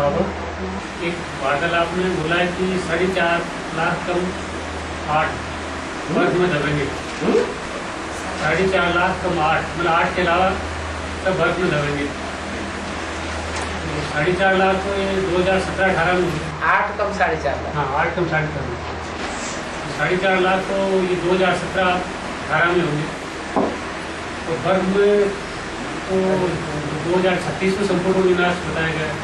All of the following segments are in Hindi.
बाबा, एक वार्तालाप में बोला है कि 4.5 लाख कम 8 वर्ग में दबेंगे। 4.5 लाख कम 8, मतलब 8 के अलावा सब वर्ग में दबेंगे। 4.5 लाख तो ये 2017-18 में 8 कम 4.5 लाख। हाँ, 8 कम 4.5 4.5 लाख तो ये 2017-18 में होंगे। तो वर्ग में तो 2036 में संपूर्ण विनाश बताया गया है।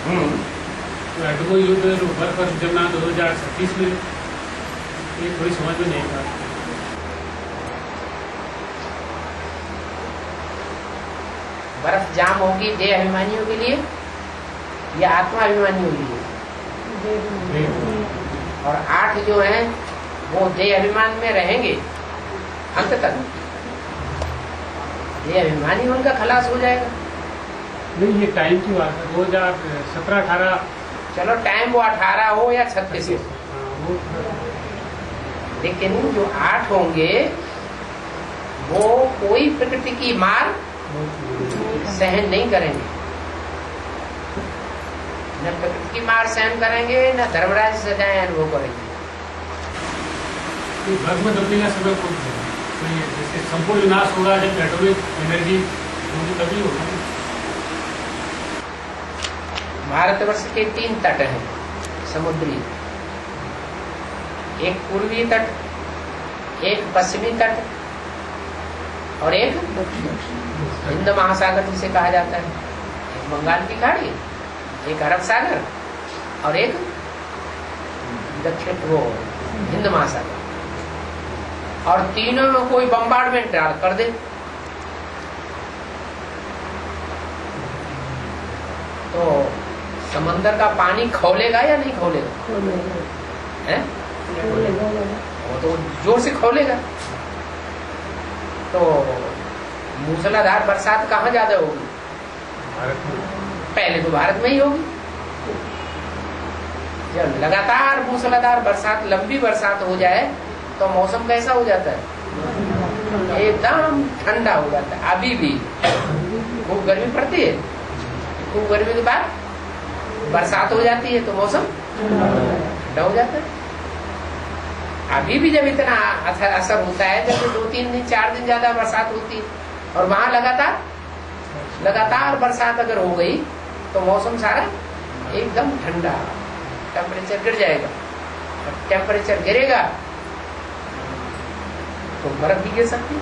तो एटमो युद्ध वर्ग पर जमना 2036 में, ये थोड़ी समझ में नहीं आता। बर्फ जाम होगी देह अभिमानियों के लिए या आत्मा अभिमानियों के लिए? और 8 जो हैं वो देह अभिमान में रहेंगे अंत तक। देह अभिमानी उनका खलास हो जाएगा। नहीं, ये टाइम की बात है। 2017-18। चलो टाइम वो 18 हो या 36 हो, लेकिन जो 8 होंगे वो कोई प्रकृति की मार सहन नहीं करेंगे। न प्रकृति की मार सहन करेंगे, न धर्मराज सजाएं अनुभव करेंगे। वर्ग में दबने का समय कौन सा है? जैसे संपूर्ण विनाश होगा जब एटॉमिक एनर्जी होगी तभी होगा। भारतवर्ष के 3 तट हैं समुद्री, एक पूर्वी तट, एक पश्चिमी तट और एक हिंद महासागर जिसे कहा जाता है। एक बंगाल की खाड़ी, एक अरब सागर और एक दक्षिण वो हिंद महासागर। और तीनों में कोई बम्बार्डमेंट कर दे तो समंदर का पानी खौलेगा या नहीं खौलेगा? हैं? वो तो जोर से खौलेगा। तो मूसलाधार बरसात कहाँ ज्यादा होगी? पहले तो भारत में ही होगी। जब लगातार मूसलाधार बरसात, लंबी बरसात हो जाए तो मौसम कैसा हो जाता है? एकदम ठंडा हो जाता है। अभी भी खूब गर्मी पड़ती है, खूब गर्मी के बाद बरसात हो जाती है तो मौसम ठंडा हो जाता है। अभी भी जब इतना असर होता है, जब 2-3 दिन 4 दिन ज्यादा बरसात होती है और वहां लगातार बरसात अगर हो गई तो मौसम सारा एकदम ठंडा, टेम्परेचर गिर जाएगा। टेम्परेचर गिरेगा तो बर्फ भी गिर सकती है,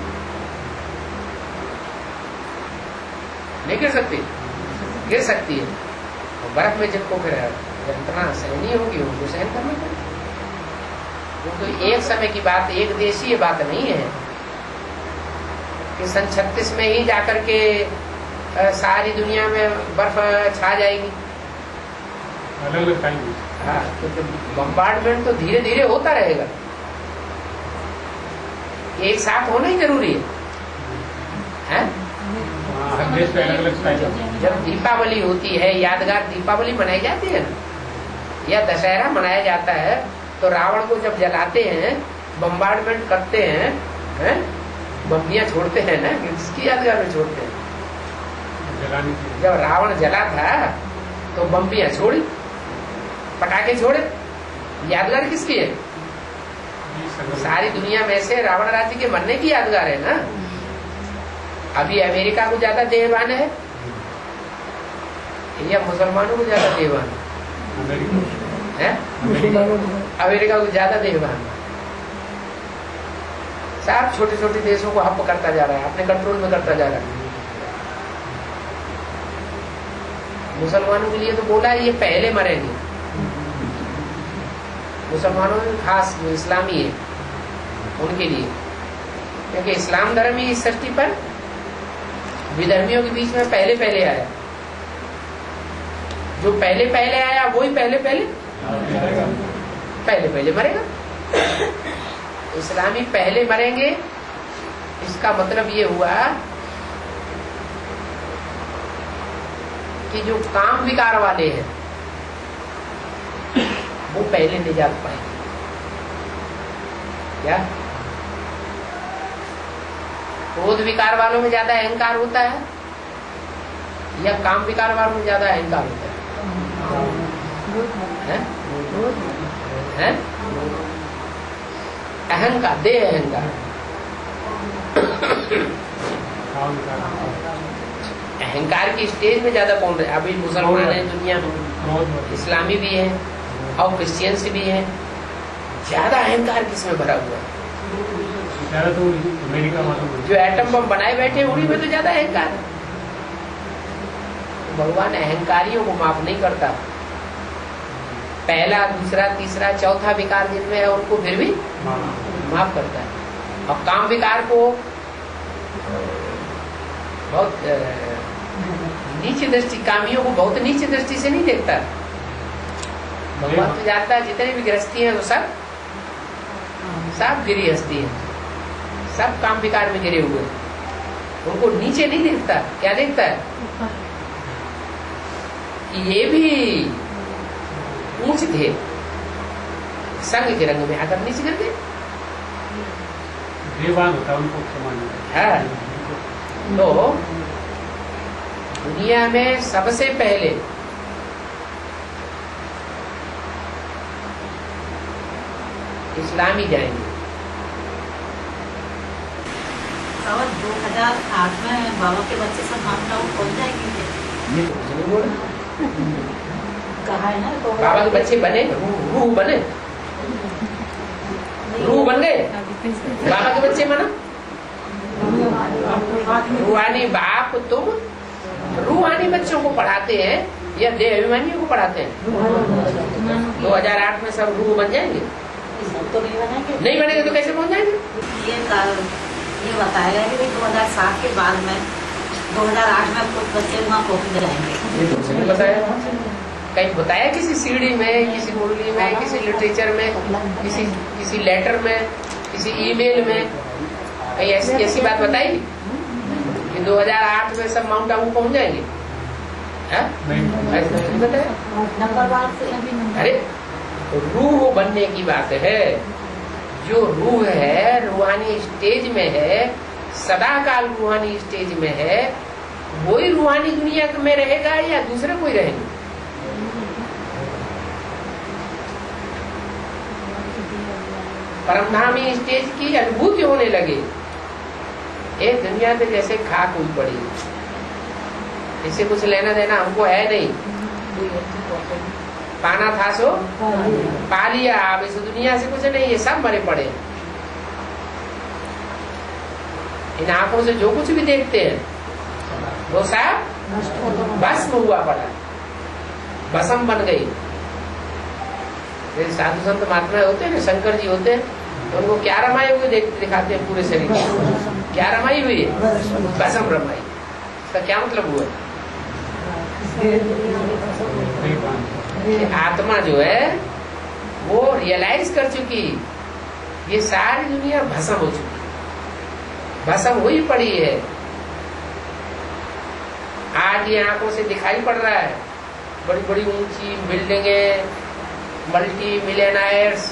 नहीं गिर सकती? गिर सकती है। और बर्फ में जिनको फिर यंत्रणा सहनीय होगी उनको सहन करना पड़ेगा। क्योंकि एक समय की बात, एक देशीय बात नहीं है कि सन 36 में ही जाकर के सारी दुनिया में बर्फ छा जाएगी। अलग-अलग टाइम। हाँ, तो बम्बार्डमेंट तो धीरे धीरे होता रहेगा, एक साथ होना ही जरूरी है? जब दीपावली होती है, यादगार दीपावली मनाई जाती है ना, या दशहरा मनाया जाता है, तो रावण को जब जलाते हैं, बम्बार्डमेंट करते हैं, बम्बियां छोड़ते हैं ना, किसकी यादगार में छोड़ते हैं? जब रावण जला था तो बम्बियां छोड़ी, पटाखे छोड़े, यादगार किसकी है? सारी दुनिया में से रावण राज्य के मरने की यादगार है ना। अभी अमेरिका को ज्यादा देहवान है या मुसलमानों को ज्यादा देहवान है? अमेरिका को ज्यादा देहवान। सब छोटे छोटे देशों को हप करता जा रहा है, अपने कंट्रोल में करता जा रहा है। मुसलमानों के लिए तो बोला ये पहले मरेंगे। मुसलमानों में खास जो इस्लामी है उनके लिए, क्योंकि इस्लाम धर्म ही इस सृष्टि पर विधर्मियों के बीच में पहले पहले आया। जो पहले पहले आया वही पहले पहले मरेगा। इस्लामी पहले मरेंगे, इसका मतलब ये हुआ कि जो काम विकार वाले हैं वो पहले निजात पाएंगे। क्या क्रोध विकार वालों में ज्यादा अहंकार होता है या काम विकार वालों में ज्यादा अहंकार होता है? है? है? अहंकार, देह अहंकार। अहंकार की स्टेज में ज्यादा कौन रहे? अभी मुसलमान है दुनिया में, इस्लामी भी है और क्रिश्चियंस भी है। ज्यादा अहंकार किसमें भरा हुआ है? तो अमेरिका वालों जो एटम बम बनाए बैठे उन्हीं में तो ज्यादा अहंकार है। भगवान अहंकारियों को माफ नहीं करता। पहला, दूसरा, तीसरा, चौथा विकार जिनमें है उनको फिर भी माफ करता है। और काम विकार को बहुत नीच दृष्टि, कामियों को बहुत नीच दृष्टि से नहीं देखता। भगवान तो जानता है जितने भी गृहस्थी हैं वो सब गृहस्थी है, सब काम विकार में गिरे हुए, उनको नीचे नहीं देखता। क्या देखता है? कि ये भी ऊंच थे, संग के रंग में आकर नीचे गिर गए। बेवान होता है उनको समान है। तो दुनिया में सबसे पहले इस्लामी जाएंगे। 2008 में बाबा के बच्चे सब माउंट आबू पहुंच जाएंगे। ये तो कुछ नहीं बोला। कहा है ना तो बाबा के बच्चे बने, रूह बने, रूह बन गए। बाबा के बच्चे माना रूहानी बाप तुम रूहानी बच्चों को पढ़ाते हैं या देह अभिमानियों को पढ़ाते हैं? 2008 में सब रूह बन जाएंगे? तो नहीं बनेंगे। नहीं बनेंगे तो कैसे पहुंच जाएंगे? ये बताया गया कि 2007 के बाद में 2008 में कुछ बच्चे वहाँ पहुँच जाएंगे। ये तुमसे नहीं बताया? कहीं बताया किसी सीढ़ी में, किसी मुरली में, किसी लिटरेचर में, किसी लेटर में, किसी ईमेल में कहीं ऐसी बात बताई कि 2008 में सब माउंट आबू पहुंच जाएंगे? नहीं बताया। अरे रूह बनने की बात है। जो रूह है रूहानी स्टेज में है, सदाकाल रूहानी स्टेज में है, वही रूहानी दुनिया में रहेगा या दूसरे कोई रहेंगे? परमधामी स्टेज की अनुभूति होने लगे। एक दुनिया पे जैसे खाक हुई पड़ी, इससे कुछ लेना देना हमको है नहीं। पाना था सो पा लिया, अब इस दुनिया से कुछ नहीं, ये सब मरे पड़े। इन आंखों से जो कुछ भी देखते हैं वो सब भस्म हुआ पड़ा, भस्म बन गई। साधु संत महात्मा होते हैं ना, शंकर जी होते हैं, तो उनको क्या रमाई हुई दिखाते हैं पूरे शरीर में। क्या रमाई हुई है? भस्म रमाई। इसका क्या मतलब हुआ? आत्मा जो है वो रियलाइज कर चुकी ये सारी दुनिया भस्म हो चुकी, भस्म हुई पड़ी है। आज ये आंखों से दिखाई पड़ रहा है, बड़ी बड़ी ऊंची बिल्डिंगें, मल्टी मिलियनायर्स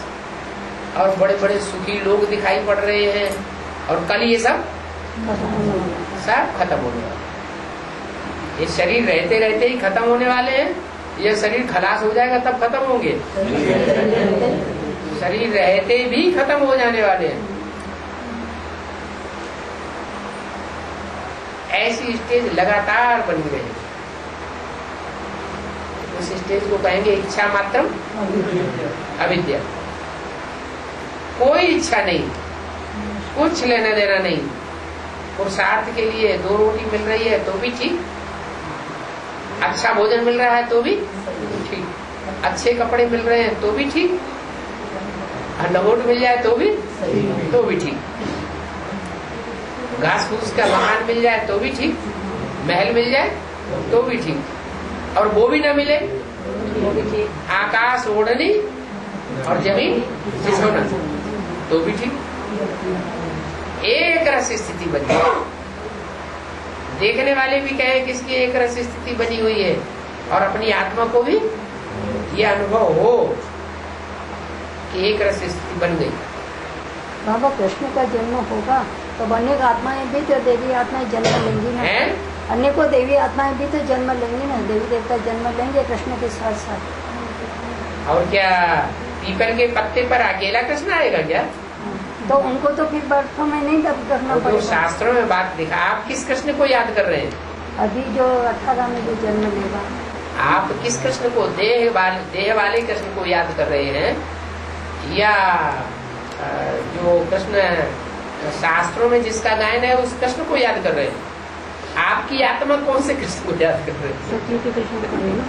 और बड़े बड़े सुखी लोग दिखाई पड़ रहे हैं, और कल ये सब खत्म होने वाला। ये शरीर रहते रहते ही खत्म होने वाले हैं। ये शरीर खलास हो जाएगा तब खत्म होंगे? शरीर रहते भी खत्म हो जाने वाले हैं। ऐसी स्टेज लगातार बनी रही। उस स्टेज को कहेंगे इच्छा मात्रम अविद्या। कोई इच्छा नहीं, कुछ लेना देना नहीं। पुरुषार्थ के लिए 2 रोटी मिल रही है तो भी ठीक, अच्छा भोजन मिल रहा है तो भी ठीक, अच्छे कपड़े मिल रहे हैं तो भी ठीक, लंगोट मिल जाए तो भी ठीक, घास फूस का मकान मिल जाए तो भी ठीक, महल मिल जाए तो भी ठीक, और वो भी ना मिले आकाश ओढ़नी और जमीन बिछोना तो भी ठीक। एक रस स्थिति बनी है। देखने वाले भी कहें किसकी एक रस स्थिति बनी हुई है, और अपनी आत्मा को भी यह अनुभव हो कि एक रस स्थिति बन गई। बाबा कृष्ण का जन्म होगा तो अनेक आत्माएं भी तो देवी आत्माएं जन्म लेंगी ना, अनेकों देवी आत्माएं भी तो जन्म लेंगी ना, देवी देवता जन्म लेंगे कृष्ण के साथ साथ। और क्या पीपल के पत्ते पर अकेला कृष्ण आएगा क्या? तो उनको तो फिर बर्थों में नहीं तब करना वो तो पड़ेगा। शास्त्रों में बात देखा। आप किस कृष्ण को याद कर रहे हैं? अभी जो 18 में जो जन्म लेगा। आप किस कृष्ण को, देह वाले कृष्ण को याद कर रहे हैं, या जो कृष्ण शास्त्रों में जिसका गायन है उस कृष्ण को याद कर रहे हैं? आपकी आत्मा कौन से कृष्ण को याद कर रहे हैं? सचिव के कृष्ण को नहीं ना।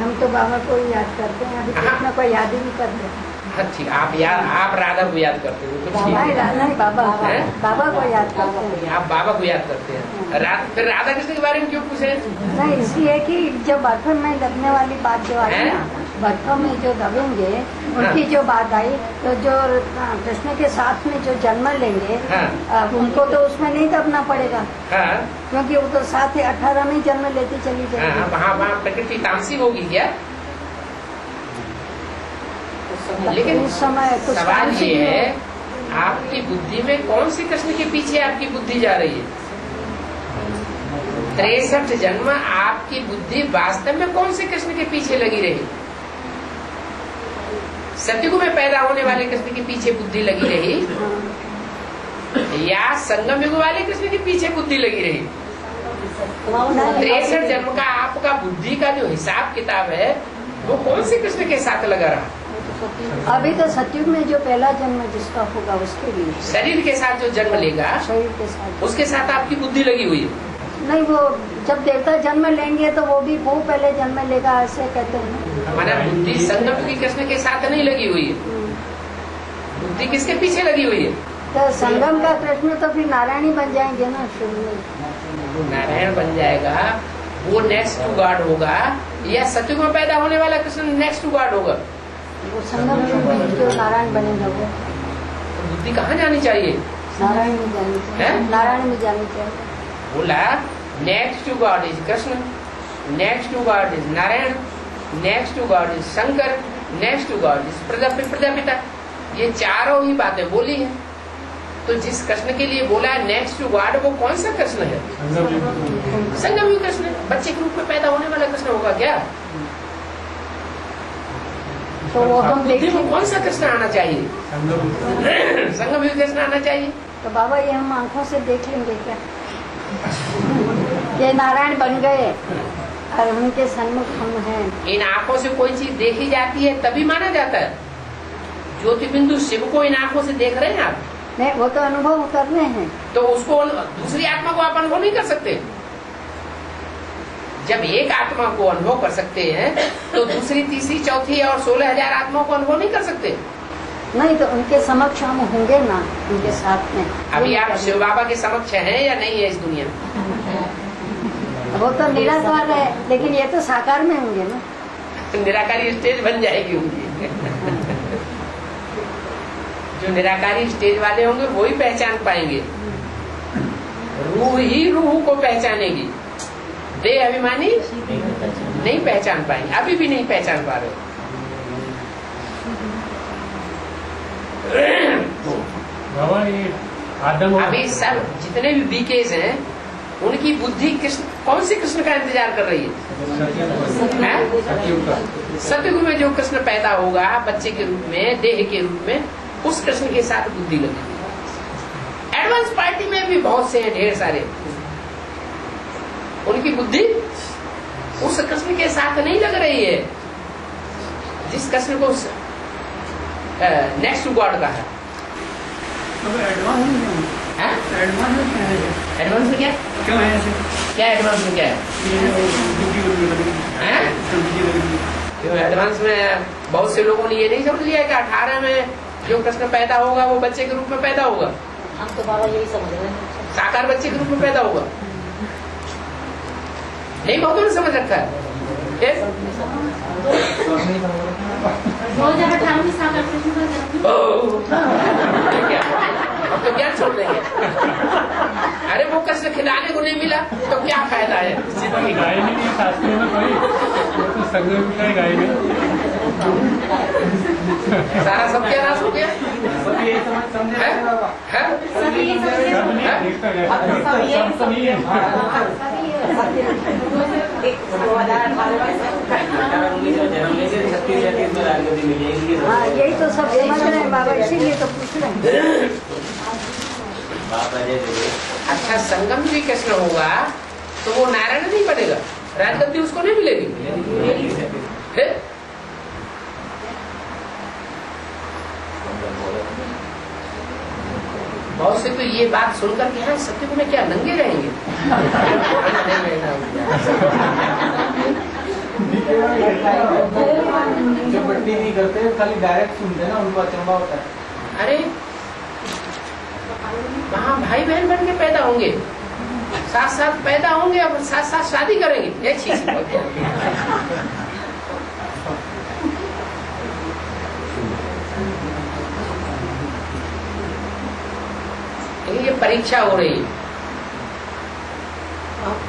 हम तो बाबा को ही याद करते हैं, अभी कृष्ण को याद ही नहीं करते। हाँ ठीक, आप राधा को याद करते हो तो ठीक है। नहीं, बाबा हैं? बाबा को याद करते हैं। आप बाबा को याद करते हैं। फिर राधा कृष्ण के बारे में क्यों पूछे? नहीं, इसलिए कि जब बर्थों में लगने वाली बात जो आई ना, बर्थों में जो दबेंगे उनकी जो बात आई, तो जो कृष्ण के साथ में जो जन्म लेंगे उनको तो उसमें नहीं दबना पड़ेगा। हाँ, क्योंकि वो तो साथ ही 18 में जन्म लेती चली जाएगी। वहाँ प्रकृति तामसी होगी क्या? लेकिन उस समय कुछ सवाल ये है, आपकी बुद्धि में कौन से कृष्ण के पीछे आपकी बुद्धि जा रही है? 63 जन्म आपकी बुद्धि वास्तव में कौन से कृष्ण के पीछे लगी रही? सतयुग में पैदा होने वाले कृष्ण के पीछे बुद्धि लगी रही, या संगम युग वाले कृष्ण के पीछे बुद्धि लगी रही? 63 जन्म का आपका बुद्धि का जो हिसाब किताब है वो कौन से कृष्ण के साथ लगा रहा? अभी तो सतयुग में जो पहला जन्म जिसका होगा उसके लिए, शरीर के साथ जो जन्म लेगा शरीर के साथ, उसके साथ आपकी बुद्धि लगी हुई है। नहीं, वो जब देवता जन्म लेंगे तो वो पहले जन्म लेगा, ऐसे कहते हैं। हमारा बुद्धि संगम की कृष्ण के साथ नहीं लगी हुई है। बुद्धि किसके पीछे लगी हुई है? तो संगम का कृष्ण तो फिर नारायण ही बन जाएंगे ना शुरू में। नारायण बन जाएगा, वो नेक्स्ट टू गॉड होगा, या सतयुग में पैदा होने वाला कृष्ण नेक्स्ट टू गॉड होगा? वो संगम में जो नारायण बनेगा वो तो बुद्धि कहाँ जानी चाहिए? नारायण में जानी चाहिए। नारायण में जानी चाहिए। बोला next to God is Krishna, next to God is Narayan, next to God is Shankar, next to God is Prajapita. ये चारों ही बातें बोली है। तो जिस कृष्ण के लिए बोला है नेक्स्ट टू गॉड, वो कौन सा कृष्ण है? संगम युग कृष्ण। बच्चे के रूप में पैदा होने वाला कृष्ण होगा क्या? तो वो हम बुद्धि में देखें, कौन सा कृष्ण आना चाहिए? संगम युग कृष्ण आना चाहिए। तो बाबा ये हम आंखों से देख लेंगे क्या? ये नारायण बन गए और उनके सन्मुख हम हैं। इन आंखों से कोई चीज देखी जाती है तभी माना जाता है। ज्योति बिंदु शिव को इन आंखों से देख रहे हैं आप? नहीं, वो तो अनुभव करने हैं। तो उसको दूसरी आत्मा को आप अनुभव नहीं कर सकते। जब एक आत्मा को अनुभव कर सकते हैं तो दूसरी, तीसरी, चौथी और 16,000 आत्माओं को अनुभव नहीं कर सकते। नहीं, तो उनके समक्ष हम होंगे ना, उनके साथ में। अभी आप शिव बाबा के समक्ष हैं या नहीं है इस दुनिया में? वो तो निराकार है, लेकिन ये तो साकार में होंगे ना। निराकारी स्टेज बन जाएगी उनकी। जो निराकारी स्टेज वाले होंगे वही पहचान पाएंगे। रूह ही रूह को पहचानेगी, देह अभिमानी नहीं पहचान पाएंगे। अभी भी नहीं पहचान पा रहे। बाबा ये आदम और अभी सब जितने भी बीकेज हैं उनकी बुद्धि कौन से कृष्ण का इंतजार कर रही है? सतयुग में जो कृष्ण पैदा होगा बच्चे के रूप में, देह के रूप में, उस कृष्ण के साथ बुद्धि लगेगी। एडवांस पार्टी में भी बहुत से हैं, ढेर सारे। उनकी बुद्धि उस कृष्ण के साथ नहीं लग रही है जिस कृष्ण को नेक्स्ट टू गॉड का है। एडवांस में क्या क्यों है ऐसे? क्या एडवांस में क्या है? क्यों एडवांस में? बहुत से लोगों ने ये नहीं समझ लिया कि 18 में जो कृष्ण पैदा होगा वो बच्चे के रूप में पैदा होगा। हम तो बाबा यही समझ रहे हैं, साकार बच्चे के रूप में पैदा होगा। नहीं, बहुतों ने समझ रखा है। 2018 में साकार कृष्ण का जन्म। अब तो क्या छोड़ देंगे? अरे वो कृष्ण खिलाने को नहीं मिला तो क्या फायदा है? गाय नहीं, शास्त्रों में कोई वो तो संगम का गाय नहीं। सारा सब क्या नाश हो गया? सभी ये समझे। सब नहीं देखता है। सब तो नहीं है। हाँ यही तो सब समझ रहे हैं बाबा, इसीलिए तो पूछ रहे हैं। अच्छा संगम श्री कृष्ण होगा तो वो नारायण नहीं बनेगा, राजगद्दी उसको नहीं मिलेगी। फिर बहुत से तो ये बात सुनकर के हाँ सत्य में क्या नंगे रहेंगे। जो बट्टी नहीं करते खाली डायरेक्ट सुनते हैं ना, उनको अचंबा होता है। अरे वहाँ भाई बहन बन के पैदा होंगे, साथ साथ पैदा होंगे और साथ साथ शादी करेंगे, ये चीज ये परीक्षा हो रही है।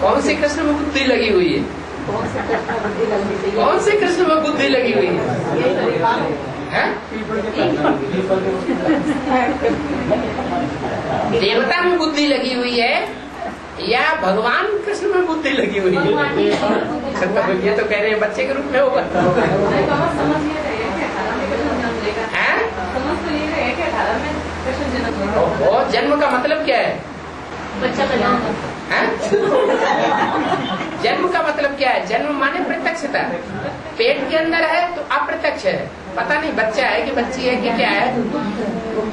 कौन से कृष्ण में बुद्धि लगी हुई है? कौन से कृष्ण में बुद्धि लगी हुई है? देवता में बुद्धि लगी हुई है या भगवान कृष्ण में बुद्धि लगी हुई है? ये तो कह रहे हैं बच्चे के रूप में होगा। और जन्म का मतलब क्या है? बच्चा पैदा है? जन्म का मतलब क्या है? जन्म माने प्रत्यक्षता। पेट के अंदर है तो अप्रत्यक्ष है, पता नहीं बच्चा है कि बच्ची है कि क्या है,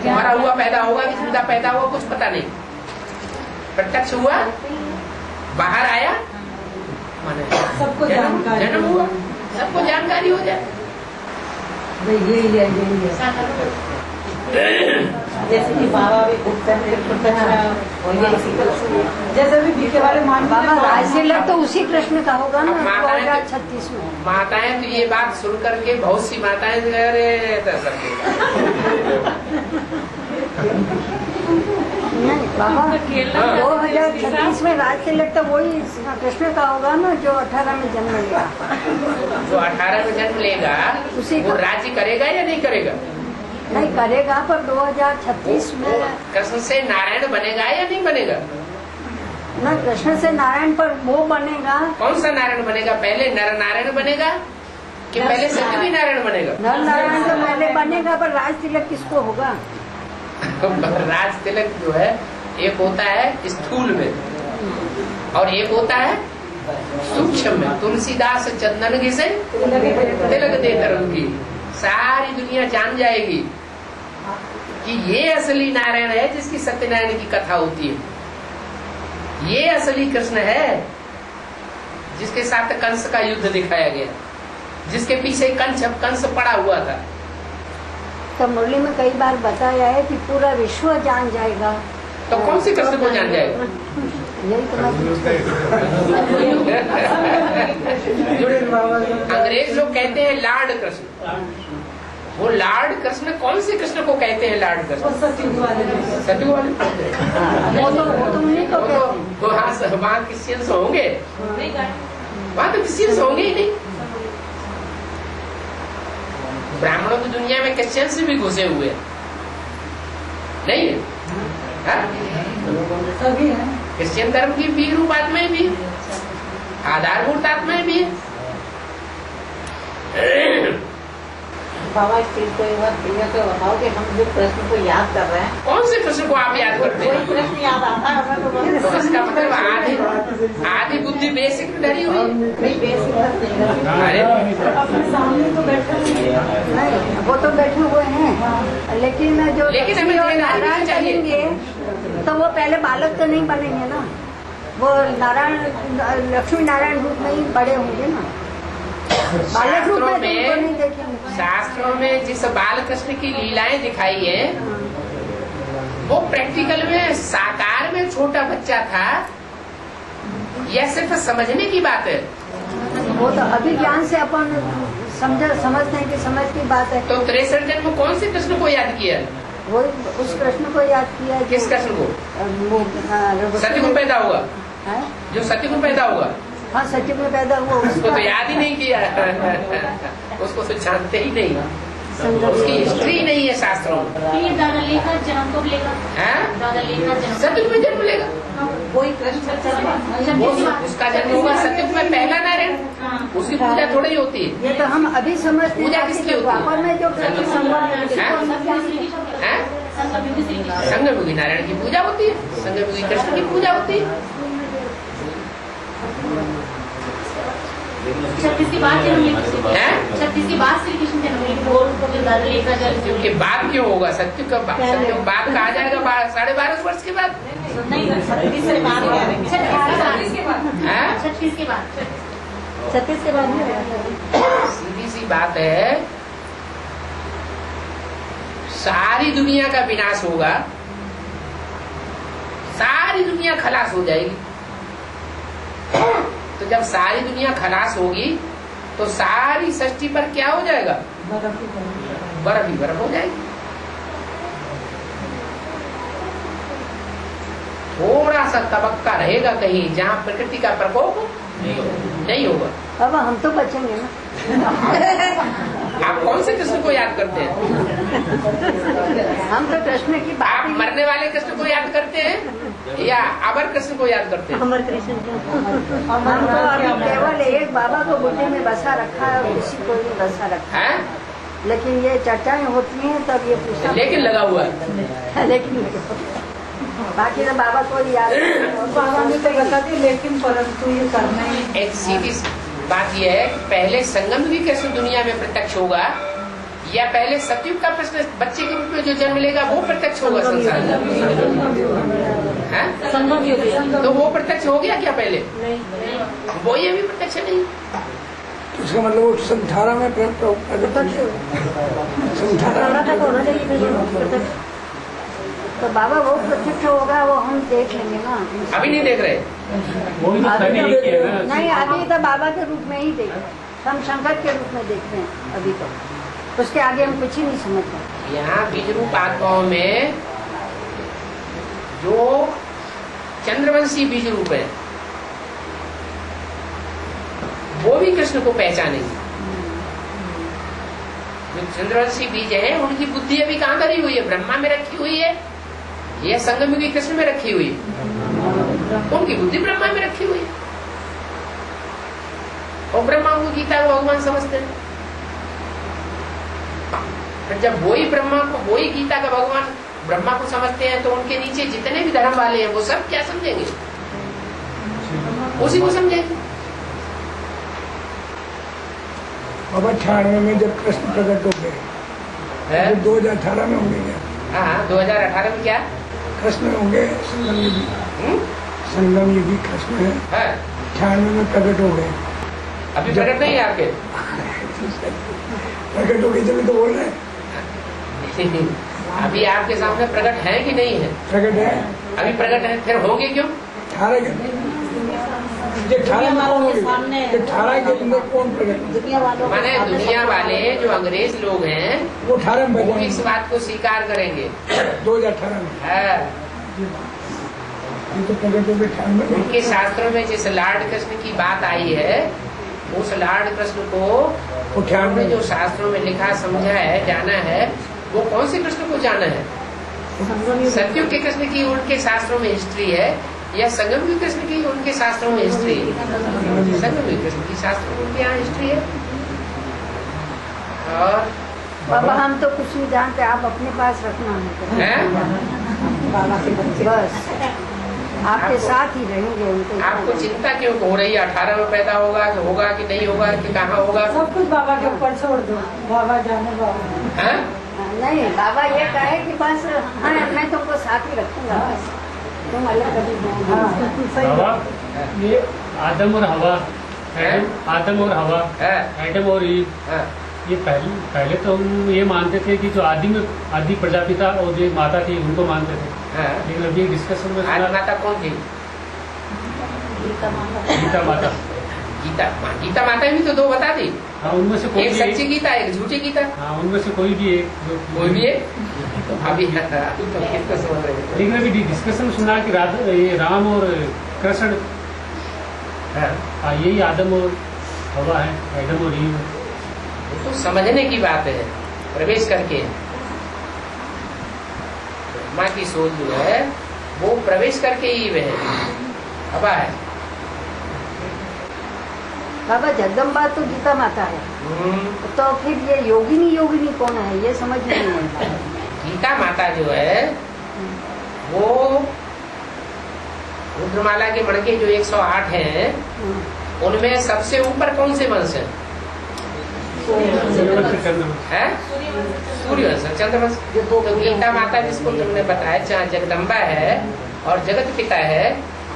मरा हुआ पैदा होगा कि जिंदा पैदा हुआ कुछ पता नहीं। प्रत्यक्ष हुआ, बाहर आया, माने सबको जन्म हुआ, सबको जानकारी हो जाए। जैसे कि बाबा भी जैसे भी बीके वाले मान बाबा राजसिलर तो उसी कृष्ण का होगा ना 2036 में। माताएं तो ये बात सुन करके बहुत सी माताएं कह रहे नहीं बाबा 2036 में राजसिलर तो वही कृष्ण का होगा ना जो 18 में जन्म लेगा। जो 18 में जन्म लेगा उसी वो राज्य करेगा या नहीं करेगा? नहीं करेगा, पर 2036 में कृष्ण से नारायण बनेगा या नहीं बनेगा? ना कृष्ण से नारायण पर वो बनेगा। कौन सा नारायण बनेगा? पहले नर नारायण बनेगा कि पहले सत्यवी नारायण बनेगा? नर नारायण तो पहले बनेगा, पर राज तिलक किसको होगा? राज तिलक जो है एक होता है स्थूल में और एक होता है सूक्ष्म में। तुलसीदास चंदन घिसे तिलक दे तरंगी, सारी दुनिया जान जाएगी कि ये असली नारायण है जिसकी सत्यनारायण की कथा होती है। ये असली कृष्ण है जिसके साथ कंस का युद्ध दिखाया गया, जिसके पीछे कंस पड़ा हुआ था। तो मुरली में कई बार बताया है कि पूरा विश्व जान जाएगा। तो कौन से कृष्ण को जान जाएगा? यही तो अंग्रेज लोग कहते हैं लॉर्ड कृष्ण। वो लॉर्ड कृष्ण कौन से कृष्ण को कहते हैं? लॉर्ड कृष्ण सतु वाले। वो तो उन्हीं को कहते हैं। वहाँ क्रिश्चियंस होंगे, वहाँ तो क्रिश्चियंस होंगे ही नहीं। ब्राह्मणों की दुनिया में क्रिश्चियंस भी घुसे हुए नहीं है? सभी है। क्रिश्चियन धर्म की भी रूप आत्माएं भी, आधारभूत आत्माएं भी है। बाबा इस चीज को एक बार क्लियर से बताओ कि हम जो प्रश्न को याद कर रहे हैं, कौन से कृष्ण को आप याद करते हैं? कोई प्रश्न याद आता है हमें तो तो इसका मतलब आधी बुद्धि बेसिक में डरी हुई। बेसिक अरे अपने सामने तो बैठे नहीं, वो तो बैठे हुए हैं, लेकिन जो लेकिन हमें लक्ष्मी और ध्यान नारायण देना चाहिए। करेंगे तो वो पहले बालक तो नहीं बनेंगे ना, वो नारायण लक्ष्मी नारायण रूप में ही बड़े होंगे ना। बालक रूप में तो नहीं देखेंगे। शास्त्रों में जिस बाल कृष्ण की लीलाएं दिखाई है वो प्रैक्टिकल में साकार में छोटा बच्चा था, यह सिर्फ समझने की बात है। वो तो अभिज्ञान से अपन समझते हैं कि समझ की बात है। तो 63 जन्म कौन से कृष्ण को याद किया? वो उस कृष्ण को याद किया। किस कृष्ण को? सत्युग में पैदा हुआ, जो सत्युग में पैदा हुआ। हाँ सत्युग में पैदा हुआ, उसको तो याद ही नहीं किया। उसको तो जानते ही नहीं, उसकी हिस्ट्री नहीं है शास्त्रों में। फिर दादा लेकर जन्म कब लेगा? हैं? दादा लेकर जन्म सत्युग में जन्म लेगा। वही कृष्ण वो उसका जन्म होगा सतयुग में पहला नारायण, उसकी पूजा थोड़ी ही होती है। ये तो हम अभी समझते पूजा हैं किसकी कि होती है? द्वापर में जो कृष्ण हैं? संगमयुगी नारायण की पूजा होती है, संगमयुगी कृष्ण की पूजा होती है। 36 के बाद जन्म लिया हैं? 36 के बाद श्री कृष्ण जन्म लिया। सतयुग के बाद क्यों होगा? सतयुग का बाद कहा जाएगा 12.5 वर्ष के बाद। नहीं 36 से बाद कह रहे हैं। 36 के बाद हैं? 36 के बाद 36 के बाद में सीधी सी बात है, सारी दुनिया का विनाश होगा, सारी दुनिया खलास हो जाएगी। तो जब सारी दुनिया खलास होगी तो सारी सृष्टि पर क्या हो जाएगा? बर्फ ही बर्फ हो जाएगी। थोड़ा सा तबक्का रहेगा कहीं जहाँ प्रकृति का प्रकोप नहीं होगा। अब हम तो बचेंगे ना। आप कौन से कृष्ण को याद करते हैं? हम तो कृष्ण की बात आप मरने वाले कृष्ण को याद करते हैं या अमर कृष्ण को याद करते हैं? अमर कृष्ण हम तो अभी केवल एक बाबा को बुद्धि में बसा रखा है और किसी को नहीं बसा रखा हैं? लेकिन ये चर्चाएं होती हैं तब ये पूछा लेकिन लगा हुआ है। लेकिन बाकी तो बाबा को याद बाबा ने तो बता दी, लेकिन परंतु ये करना ही एक सीधी बात यह है कि पहले संगमयुगी कृष्ण दुनिया में प्रत्यक्ष होगा या पहले सतयुग का कृष्ण बच्चे के रूप में जो जन्म लेगा वो प्रत्यक्ष होगा संसार में? तो वो प्रत्यक्ष हो गया क्या पहले? वो ये भी प्रत्यक्ष नहीं। उसका मतलब वो संधारा में तो बाबा वो प्रत्यक्ष होगा, वो हम देख लेंगे ना। अभी नहीं देख रहे। वो भी तो पहले ही किया ना। नहीं, अभी तो बाबा के रूप में ही देखे, हम शंकर के रूप में देखते हैं अभी तो। उसके आगे हम कुछ ही नहीं समझते। यहाँ बीज रूप आत्माओं में जो चंद्रवंशी बीज रूप है वो भी कृष्ण को पहचानेंगे। जो चंद्रवंशी बीज है उनकी बुद्धि अभी कहाँ धरी हुई है? ब्रह्मा में रखी हुई है या संगमयुगी कृष्ण में रखी हुई है? उनकी बुद्धि ब्रह्मा में रखी हुई है और ब्रह्मा को गीता को भगवान समझते हैं। फिर जब वही ब्रह्मा को, वही गीता का भगवान ब्रह्मा को समझते हैं तो उनके नीचे जितने भी धर्म वाले हैं वो सब क्या समझेंगे? उसी को समझेंगे। बाबा 96 में जब कृष्ण प्रकट हो गए, 2018 में होंगे क्या? हाँ, 2018 में क्या कृष्ण होंगे? संगम युगी कृष्ण है, 96 में प्रकट हो गए। अभी प्रकट नहीं है आपके? प्रकट हो गए जब तो बोल रहे हैं। अभी आपके सामने प्रकट है कि नहीं है? प्रकट है, अभी प्रकट है, फिर होंगे क्यों? 18 के 18 में कौन होंगे? 18 के अंदर कौन प्रकट? माने दुनिया वाले जो अंग्रेज लोग हैं वो 18 में वो भी बजे इस बात को स्वीकार करेंगे। 2018 में है। ये तो प्रकट हो गए 98 में। उनके शास्त्रों में जिस लॉर्ड कृष्ण की बात आई है उस लॉर्ड कृष्ण को उन्होंने जो शास्त्रों में लिखा, समझा है, जाना है, वो कौन से कृष्ण को जाना है? सतयुग के कृष्ण की उनके शास्त्रों में हिस्ट्री है या संगमयुगी कृष्ण की उनके शास्त्रों में हिस्ट्री है? संगमयुगी कृष्ण की शास्त्रों में उनके यहाँ हिस्ट्री है। और बाबा हम तो कुछ नहीं जानते, आप अपने पास रखना है बस, आपके साथ ही रहेंगे। उनको आपको चिंता क्यों हो रही है? 18 में पैदा होगा कि नहीं होगा कि कहाँ होगा? सब कुछ बाबा के ऊपर छोड़ दो, बाबा जाने बाबा। है? नहीं, बाबा ये कहे कि बस हाँ मैं तुमको साथ ही रखूंगा, बस तुम अलग कभी हवा, ये आदम और हवा, आदम और हवा, एडम और ईव, ये पहले तो हम ये मानते थे कि जो आदि प्रजापिता और जो माता थी उनको मानते थे। लेकिन अभी डिस्कशन में आदि माता कौन थी? गीता माता। गीता माता भी तो 2 बता दी। हाँ, उनमें से कोई एक भी सच्ची गीता, एक झूठी गीता। हाँ, उनमें से कोई भी एक, कोई भी एक अभी तो समझ रहे हैं। लेकिन अभी डिस्कशन सुना कि ये राम और कृष्ण, यही आदम और हवा है, एडम और ईव। तो समझने की बात है, प्रवेश करके माँ की सोच जो है वो प्रवेश करके ही वह है। हवा है। बाबा जगदम्बा तो गीता माता है, तो फिर ये योगिनी योगिनी कौन है, ये समझ में नहीं आता। गीता माता जो है वो रुद्रमाला के मणके जो 108 हैं, उनमें सबसे ऊपर कौन से वंश है? सूर्यवंश, चंद्रवंश। तो गीता माता जिसको तुमने बताया जहाँ जगदम्बा है और जगत पिता है,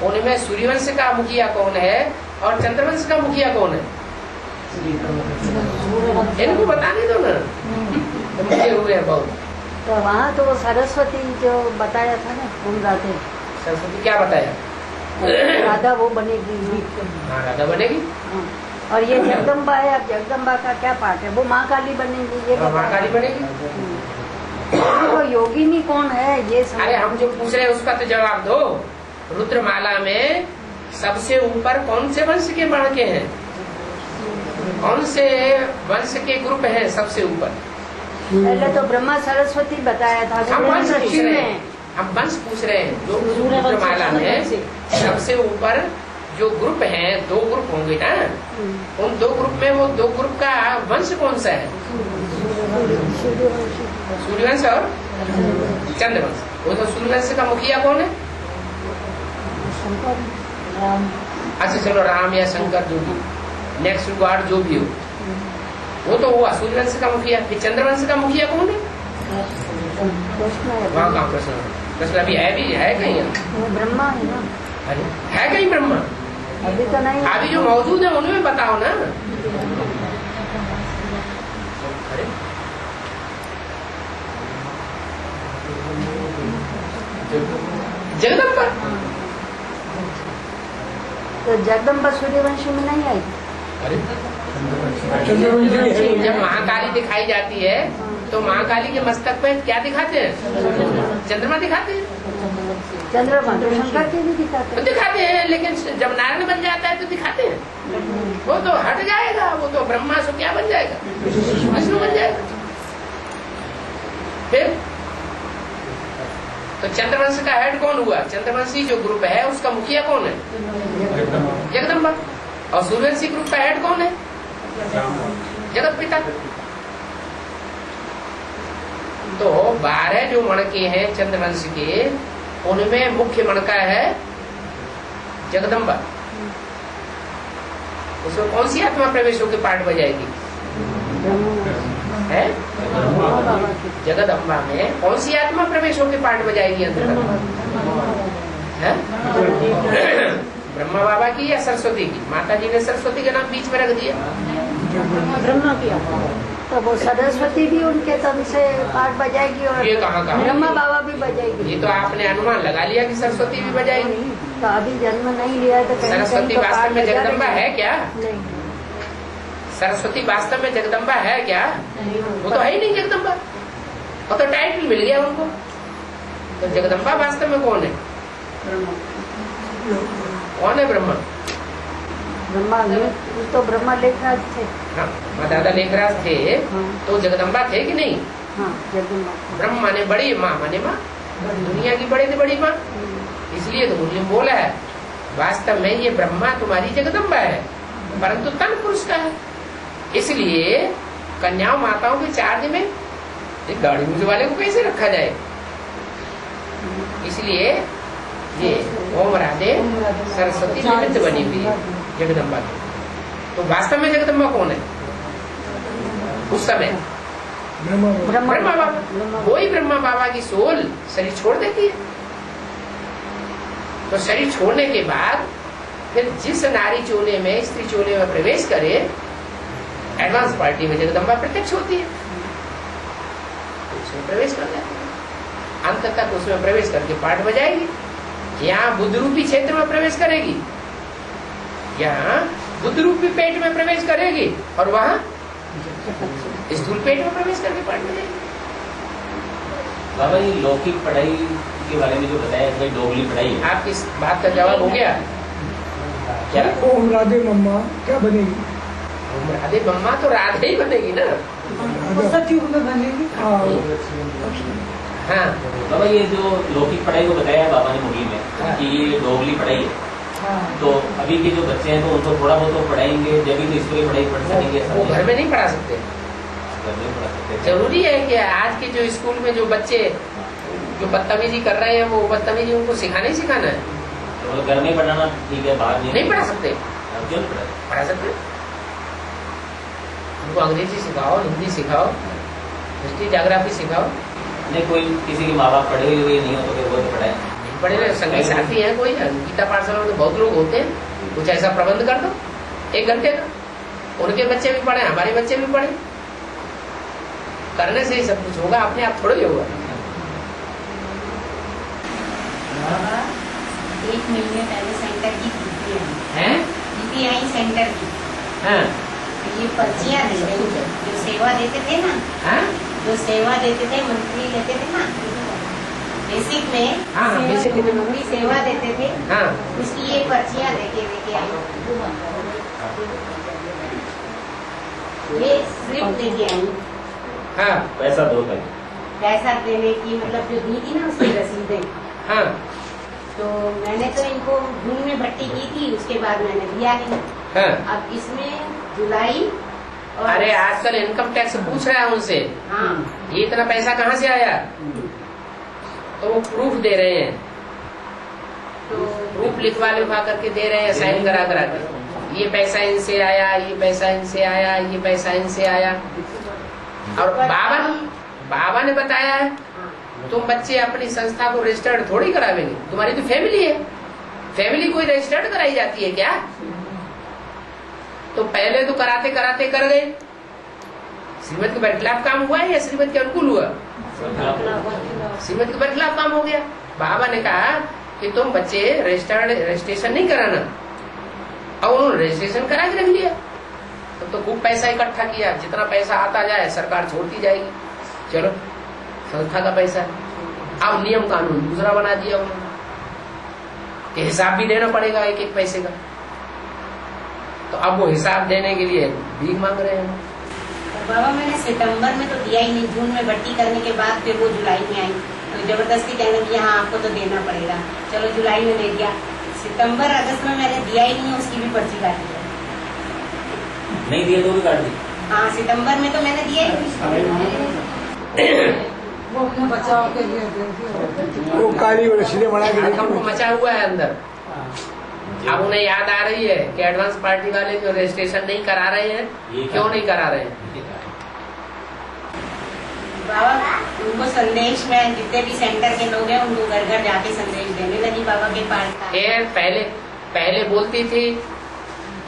उनमें सूर्यवंश का मुखिया कौन है और चंद्रवंश का मुखिया कौन है? इनको बताने दो ना, तो मुझे हुए हैं बहुत। तो वहाँ तो सरस्वती जो बताया था ना, हम राधे सरस्वती क्या बताया? राधा वो बनेगी। हाँ, राधा बनेगी। और ये जगदम्बा है, अब जगदम्बा का क्या पार्ट है? वो माँ काली बनेगी, ये माँ काली बनेगी। तो योगिनी कौन है ये समझ। अरे हम जो पूछ रहे हैं उसका तो जवाब दो। रुद्रमाला में सबसे ऊपर कौन से वंश के मणके हैं? कौन से वंश के ग्रुप हैं सबसे ऊपर? पहले तो ब्रह्मा सरस्वती बताया था। हम वंश पूछ रहे हैं, हम वंश पूछ रहे हैं। जो रुद्रमाला में सबसे ऊपर जो ग्रुप हैं, 2 ग्रुप होंगे ना, उन 2 ग्रुप में वो 2 ग्रुप का वंश कौन सा है? सूर्यवंश और चंद्रवंश। वो तो सूर्यवंश का मुखिया कौन है? अच्छा चलो, राम या शंकर जो भी, नेक्स्ट गॉड जो भी हो, वो तो हुआ सूर्यवंश का मुखिया। फिर चंद्रवंश का मुखिया कौन है? वहाँ कहाँ प्रश्न? प्रश्न अभी है कहीं? ब्रह्मा है ना। अरे है कहीं ब्रह्मा? अभी तो नहीं। अभी जो मौजूद है उनमें बताओ ना। अरे जगदम्बा, तो जगदम्बा सूर्यवंशी में नहीं आई। अरे जब महाकाली दिखाई जाती है तो महाकाली के मस्तक पे क्या दिखाते हैं? चंद्रमा दिखाते हैं। चंद्रमा तो शंकर के भी दिखाते तो दिखाते हैं, लेकिन जब नारायण बन जाता है तो दिखाते हैं। वो तो हट जाएगा, वो तो ब्रह्मा से क्या बन जाएगा? विष्णु बन जाएगा। फिर तो चंद्रवंश का हेड कौन हुआ? चंद्रवंशी जो ग्रुप है उसका मुखिया कौन है? जगदम्बा। और सूर्यवंशी ग्रुप का हेड कौन है? जगत पिता। तो 12 जो मणके हैं चंद्रवंश के, उनमें मुख्य मणका है जगदम्बा। उसमें कौन सी आत्मा प्रवेश होकर पाठ बजाएगी? है जगदम्बा में कौन सी आत्मा प्रवेश होकर पाठ बजाएगी अंदर? है ब्रह्मा बाबा की या सरस्वती की? माता जी ने सरस्वती का नाम बीच में रख दिया। ब्रह्मा की। तो वो सरस्वती भी उनके तन से पाठ बजाएगी और ये कहाँ ब्रह्मा बाबा भी बजाएगी। ये तो आपने अनुमान लगा लिया कि सरस्वती भी बजाएगी। तो अभी जन्म नहीं लिया तो सरस्वती वास्तव में जगदम्बा है क्या? नहीं। सरस्वती वास्तव में जगदम्बा है क्या? वो तो है ही नहीं जगदम्बा, वो तो टाइटल मिल गया उनको। तो जगदम्बा वास्तव में कौन है? कौन है ब्रह्मा? ब्रह्मा तो ब्रह्मा लेखराज थे। हाँ, दादा लेखराज थे। हाँ। तो जगदम्बा थे कि नहीं? हाँ, जगदम्बा। ब्रह्म माने बड़ी, माँ माने माँ, दुनिया की बड़ी से बड़ी माँ। इसलिए तो मुस्लिम बोला है वास्तव में ये ब्रह्मा तुम्हारी जगदम्बा है, परंतु तन पुरुष का है। इसलिए कन्याओं माताओं के चार्ज में एक गाड़ी मुझे वाले को कैसे रखा जाए? इसलिए ये ओम राधे सरस्वती निमित्त बनी हुई है जगदम्बा की। तो वास्तव में जगदम्बा कौन है उस समय? ब्रह्मा बाबा। वही ब्रह्मा बाबा की सोल शरीर छोड़ देती है। तो शरीर छोड़ने के बाद फिर जिस नारी चोले में, स्त्री चोले में प्रवेश करे, एडवांस पार्टी में जगदम्बा प्रत्यक्ष होती है, उसमें प्रवेश कर जाती है। अंत तक उसमें प्रवेश करके पाठ बजाएगी। यहाँ बुद्ध रूपी क्षेत्र में प्रवेश करेगी, यहाँ बुद्ध रूपी पेट में प्रवेश करेगी, और वहाँ स्थूल पेट में प्रवेश करके पाठ बजाएगी। बाबा ये लौकिक पढ़ाई के बारे में जो बताया भाई, डोगली पढ़ाई, आपकी बात का जवाब हो गया क्या? ओम राधे मम्मा क्या बनेगी? ओम राधे मम्मा तो राधे ही बनेगी ना। सतयुग में बनेगी। हाँ बाबा ये जो लौकिक पढ़ाई को बताया है बाबा ने मुरली में कि ये डोगली पढ़ाई है, तो अभी के जो बच्चे हैं तो उनको थोड़ा बहुत तो पढ़ाएंगे, जब भी तो ईश्वरीय पढ़ाई पढ़ सकेंगे। वो घर में नहीं पढ़ा सकते। घर में पढ़ा सकते। जरूरी है कि आज के जो स्कूल में जो बच्चे जो बदतमीजी कर रहे हैं वो बदतमीजी उनको सिखाना ही सिखाना है। तो घर में पढ़ाना ठीक है, बाहर नहीं पढ़ा सकते। क्यों पढ़ा सकते? उनको अंग्रेजी सिखाओ, हिंदी सिखाओ, हिस्ट्री ज्योग्राफी सिखाओ। नहीं, कोई किसी के माँ बाप पढ़े हुए नहीं हो तो फिर वो तो पढ़ाए। बड़े संगी साथी हैं कोई, गीता पाठशाला में तो बहुत लोग होते हैं, कुछ ऐसा प्रबंध कर दो 1 घंटे का, उनके बच्चे भी पढ़े, हमारे बच्चे भी पढ़े। करने से ही सब कुछ होगा, अपने आप थोड़ा ही होगा। 1 महीने पहले सेंटर की हैं सेंटर की हाँ ये पर्चियाँ दे रही हैं, जो सेवा देते थे ना, हाँ जो सेवा देते थे, मंथली लेते थे ना बेसिक में, हाँ, बेसिक में मंथली सेवा देते थे, हाँ उसकी ये पर्चियाँ लेके आई, ये स्लिप लेके आई। हाँ पैसा दो भाई। पैसा देने की मतलब जो दी थी ना उसकी रसीदें। हाँ तो मैंने तो इनको जून में भर्ती की थी, उसके बाद मैंने दिया नहीं। हाँ। अब इसमें जुलाई और अरे आजकल इनकम टैक्स पूछ रहा है उनसे, हाँ ये इतना पैसा कहाँ से आया, तो वो प्रूफ दे रहे हैं, तो प्रूफ लिखवा करके दे रहे हैं, साइन करा के, ये पैसा इनसे आया, ये पैसा इनसे आया, ये पैसा इनसे आया। और बाबा ने बताया है तुम बच्चे अपनी संस्था को रजिस्टर्ड थोड़ी करावेंगे, तुम्हारी तो फैमिली है, फैमिली कोई रजिस्टर्ड कराई जाती है क्या? तो पहले तो कराते कराते कर गए, श्रीमत के बरखिलाफ काम हुआ है या श्रीमत के अनुकूल हुआ? श्रीमत के बरखिलाफ काम हो गया। बाबा ने कहा कि तुम बच्चे रजिस्ट्रेशन नहीं कराना, और उन्होंने रजिस्ट्रेशन करा के रख लिया। तो खूब पैसा इकट्ठा किया, जितना पैसा आता जाए सरकार छोड़ती जाएगी, चलो संस्था का पैसा। अब नियम कानून दूसरा बना दिया उन्होंने, हिसाब भी देना पड़ेगा 1-1 पैसे का। तो अब वो हिसाब देने के लिए भीख मांग रहे हैं। तो बाबा मैंने सितंबर में तो दिया ही नहीं, जून में भर्ती करने के बाद फिर वो जुलाई में आई, तो जबरदस्ती कहने की हाँ आपको तो देना पड़ेगा, चलो जुलाई में दे दिया। सितंबर अगस्त में मैंने दिया ही नहीं, उसकी भी पर्ची काट दी। नहीं दिए तो भी काट दी। हाँ सितंबर में तो मैंने दिया ही नहीं। वो अपने बचाव के लिए वो काली और रसीदें बना के हमको मचा हुआ है अंदर। अब उन्हें याद आ रही है कि एडवांस पार्टी वाले जो रजिस्ट्रेशन नहीं करा रहे हैं, क्यों नहीं करा रहे हैं? बाबा उनको संदेश में जितने भी सेंटर के लोग हैं उनको घर घर जाके संदेश देने लगी बाबा के पाठ का। पहले बोलती थी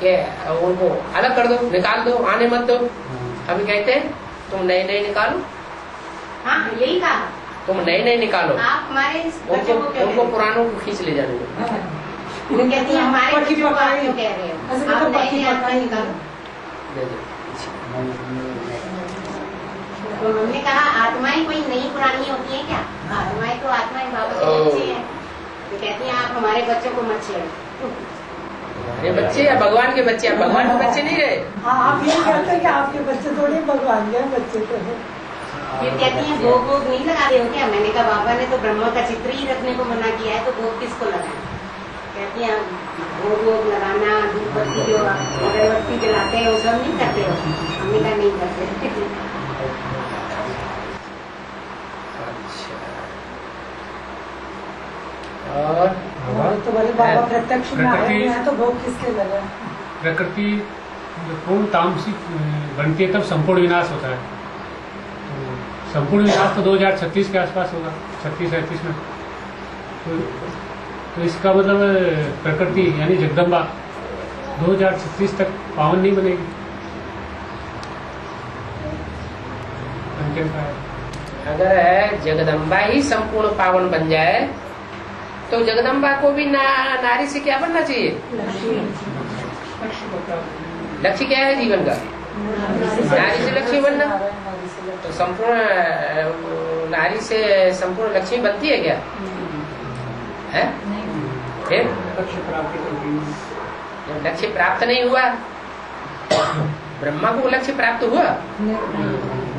कि उनको अलग कर दो, निकाल दो, आने मत दो। अभी कहते हैं तुम नए निकालो। हाँ यही कहा, तुम नए निकालो, आप हमारे उनको पुरानों को खींच ले जाने दो। वो कहती है हमारे बच्चों को आप क्यों कह रहे हो, आप नए आत्मा निकालो। तो हमने कहा आत्माएं कोई नई पुरानी होती है क्या? आत्माएं तो आत्माएं बाबा के बच्चे हैं। तो कहती हैं आप हमारे बच्चों को मत छेड़ो। ये बच्चे या भगवान के बच्चे? भगवान के बच्चे नहीं रहे। हाँ आप ये कहते हैं कि आपके बच्चे थोड़े भगवान के बच्चे तो है। फिर कहती हैं भोग वोग नहीं लगा रहे हो क्या? मैंने कहा बाबा ने तो ब्रह्मा का चित्र ही रखने को मना किया है, तो भोग किसको लगाना? कहती हैं भोग वोग लगाना, धूप बत्ती जो अगरबत्ती जलाते हैं वो सब नहीं करते हो? हमने कहा नहीं करते। और तो बोले बाबा प्रत्यक्ष में आए हैं तो भोग किसके लगा? प्रकृति जब पूर्ण तामसिक बनती है तब संपूर्ण विनाश होता है। तो संपूर्ण विनाश तो 2036 के आसपास होगा, 36-37 में। तो इसका मतलब प्रकृति यानी जगदम्बा 2036 तक पावन नहीं बनेगी। अगर जगदम्बा ही संपूर्ण पावन बन जाए तो जगदम्बा को भी नारी से क्या बनना चाहिए? लक्ष्य क्या है जीवन का? नारी से लक्ष्मी बनना। तो संपूर्ण नारी से संपूर्ण लक्ष्मी बनती है क्या? है? फिर लक्ष्य प्राप्त नहीं हुआ, ब्रह्मा को लक्ष्य प्राप्त हुआ?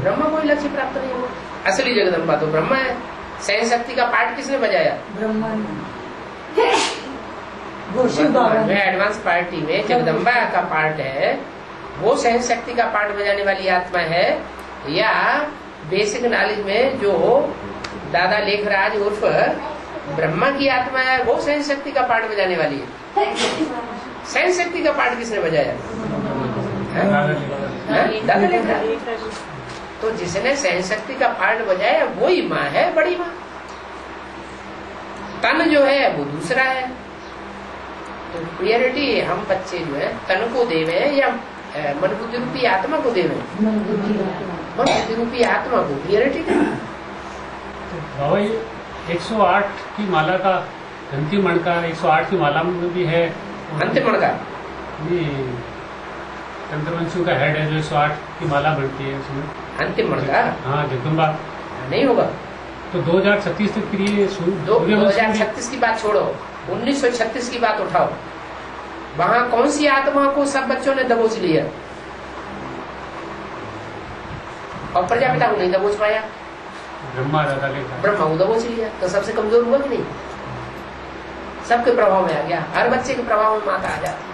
ब्रह्मा को लक्ष्य प्राप्त नहीं हुआ। असली जगदम्बा तो ब्रह्मा है। सहन शक्ति का पाठ किसने बजाया? ब्रह्मा। वो शिव बाबा में एडवांस पार्टी में जगदम्बा का पार्ट है, वो सहन शक्ति का पार्ट बजाने वाली आत्मा है, या बेसिक नॉलेज में जो दादा लेखराज उर्फ ब्रह्मा की आत्मा है, वो सहन शक्ति का पार्ट बजाने वाली है। सहन शक्ति का पार्ट किसने बजाया? दादा लेखराज। तो जिसने सहन शक्ति का पार्ट बजाया वही माँ है, बड़ी माँ। तन जो है वो दूसरा है। तो प्रियोरिटी हम बच्चे जो है तन को देवे या मन बुद्धि रूपी आत्मा को देवे? मन बुद्धि रूपी आत्मा को प्रियोरिटी देवे। बाबा ये 108 की माला का अंतिम मणका 108 की माला में भी है। अंतिम मणका तंत्रवंशियों का हेड है जो 108 की माला बनती है उसमें। अंतिम मणका? हाँ, जगदम्बा। नहीं होगा तो 2036 तक के लिए 2036 की बात छोड़ो, 1936 की बात उठाओ। वहां कौन सी आत्मा को सब बच्चों ने दबोच लिया और प्रजापिता को नहीं दबोच पाया? ब्रह्मा को दबोच लिया। तो सबसे कमजोर हुआ कि नहीं? सबके प्रभाव में आ गया। हर बच्चे के प्रभाव में माता आ जाती।